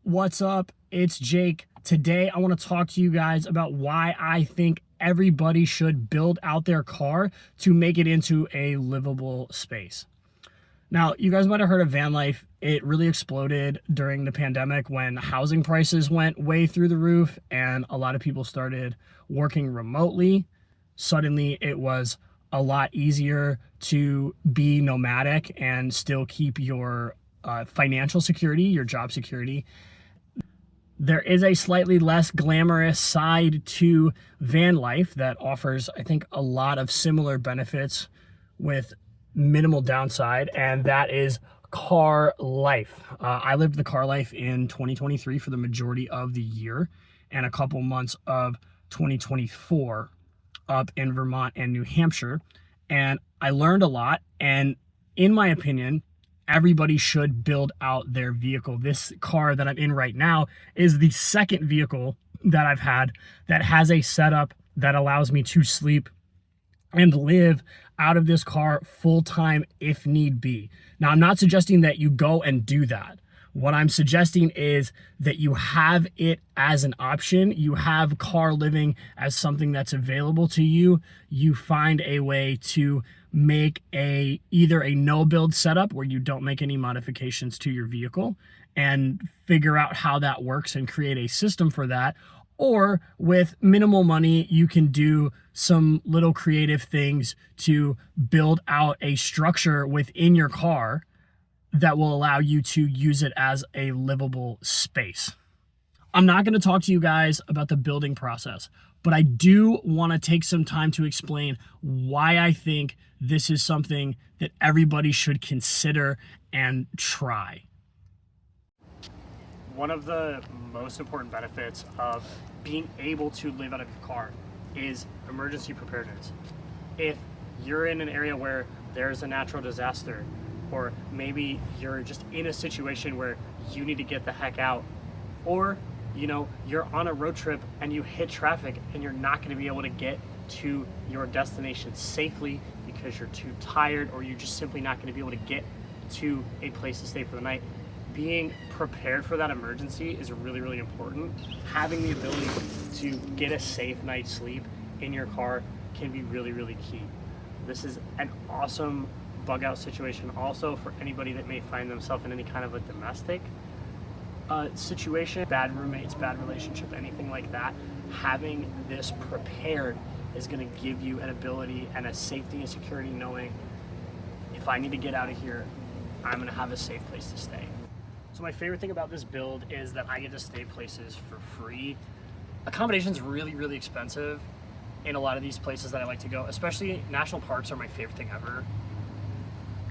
What's up? It's Jake. Today, I want to talk to you guys about why I think everybody should build out their car to make it into a livable space. Now, you guys might have heard of van life. It really exploded during the pandemic when housing prices went way through the roof and a lot of people started working remotely. Suddenly, it was a lot easier to be nomadic and still keep your financial security, your job security. There is a slightly less glamorous side to van life that offers, I think, a lot of similar benefits with minimal downside, and that is car life. I lived the car life in 2023 for the majority of the year and a couple months of 2024 up in Vermont and New Hampshire. And I learned a lot. And in my opinion, everybody should build out their vehicle. This car that I'm in right now is the second vehicle that I've had that has a setup that allows me to sleep and live out of this car full time if need be. Now, I'm not suggesting that you go and do that. What I'm suggesting is that you have it as an option. You have car living as something that's available to you. You find a way to make either a no build setup where you don't make any modifications to your vehicle and figure out how that works and create a system for that. Or with minimal money, you can do some little creative things to build out a structure within your car that will allow you to use it as a livable space. I'm not going to talk to you guys about the building process, but I do want to take some time to explain why I think this is something that everybody should consider and try. One of the most important benefits of being able to live out of your car is emergency preparedness. If you're in an area where there's a natural disaster, or maybe you're just in a situation where you need to get the heck out, or you're on a road trip and you hit traffic and you're not going to be able to get to your destination safely because you're too tired, or you're just simply not going to be able to get to a place to stay for the night. Being prepared for that emergency is really, really important. Having the ability to get a safe night's sleep in your car can be really, really key. This is an awesome bug out situation also for anybody that may find themselves in any kind of a domestic situation, bad roommates, bad relationship, anything like that. Having this prepared is going to give you an ability and a safety and security, knowing if I need to get out of here, I'm going to have a safe place to stay. So my favorite thing about this build is that I get to stay places for free. Accommodation's really, really expensive in a lot of these places that I like to go, especially national parks are my favorite thing ever.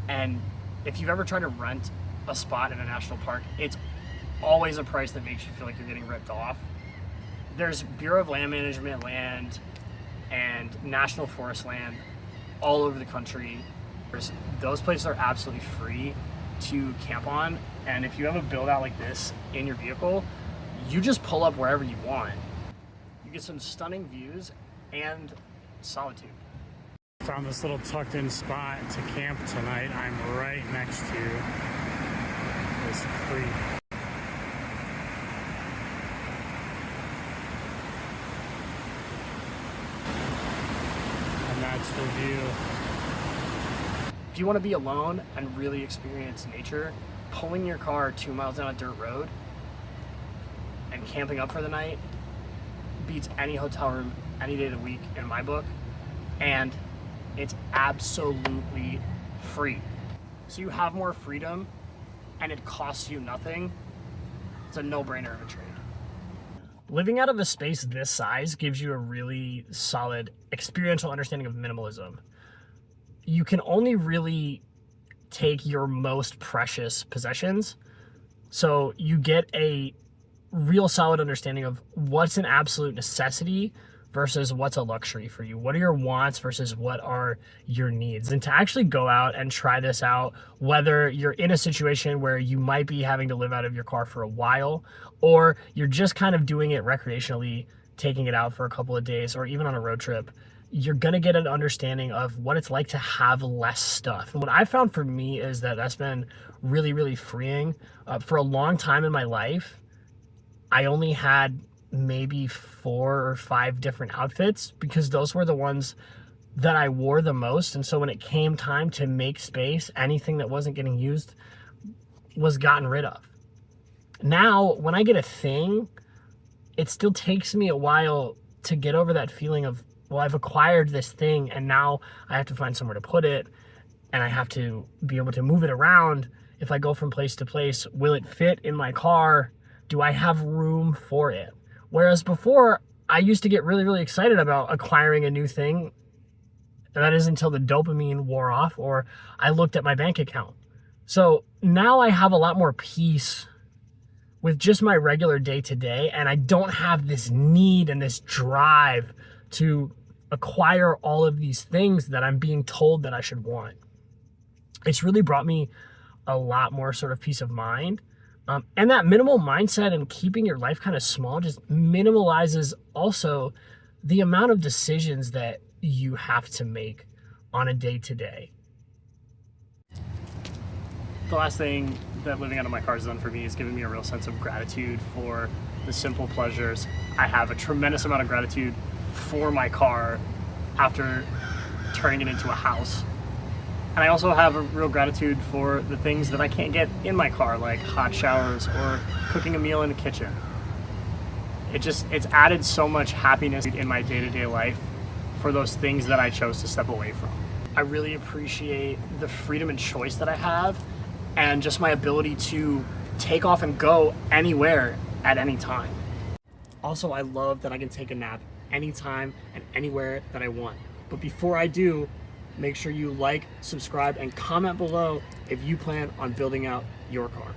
And if you've ever tried to rent a spot in a national park, it's always a price that makes you feel like you're getting ripped off. There's Bureau of Land Management land and National Forest land all over the country. Those places are absolutely free to camp on. And if you have a build out like this in your vehicle, you just pull up wherever you want. You get some stunning views and solitude. Found this little tucked in spot to camp tonight. I'm right next to this creek. And that's the view. If you want to be alone and really experience nature, pulling your car 2 miles down a dirt road and camping up for the night beats any hotel room any day of the week in my book. And it's absolutely free. So you have more freedom and it costs you nothing. It's a no-brainer of a trade. Living out of a space this size gives you a really solid experiential understanding of minimalism. You can only really take your most precious possessions. So you get a real solid understanding of what's an absolute necessity versus what's a luxury for you. What are your wants versus what are your needs? And to actually go out and try this out, whether you're in a situation where you might be having to live out of your car for a while, or you're just kind of doing it recreationally, taking it out for a couple of days, or even on a road trip, you're gonna get an understanding of what it's like to have less stuff. And what I found for me is that that's been really, really freeing. For a long time in my life, I only had maybe 4 or 5 different outfits because those were the ones that I wore the most. And so when it came time to make space, anything that wasn't getting used was gotten rid of. Now, when I get a thing, it still takes me a while to get over that feeling of, well, I've acquired this thing and now I have to find somewhere to put it and I have to be able to move it around. If I go from place to place, will it fit in my car? Do I have room for it? Whereas before, I used to get really, really excited about acquiring a new thing. And that is until the dopamine wore off or I looked at my bank account. So now I have a lot more peace with just my regular day-to-day, and I don't have this need and this drive to acquire all of these things that I'm being told that I should want. It's really brought me a lot more sort of peace of mind. And that minimal mindset and keeping your life kind of small just minimalizes also the amount of decisions that you have to make on a day-to-day. The last thing that living out of my car has done for me is given me a real sense of gratitude for the simple pleasures. I have a tremendous amount of gratitude for my car after turning it into a house. And I also have a real gratitude for the things that I can't get in my car, like hot showers or cooking a meal in the kitchen. It's added so much happiness in my day-to-day life for those things that I chose to step away from. I really appreciate the freedom and choice that I have and just my ability to take off and go anywhere at any time. Also, I love that I can take a nap anytime and anywhere that I want. But before I do, make sure you like, subscribe, and comment below if you plan on building out your car.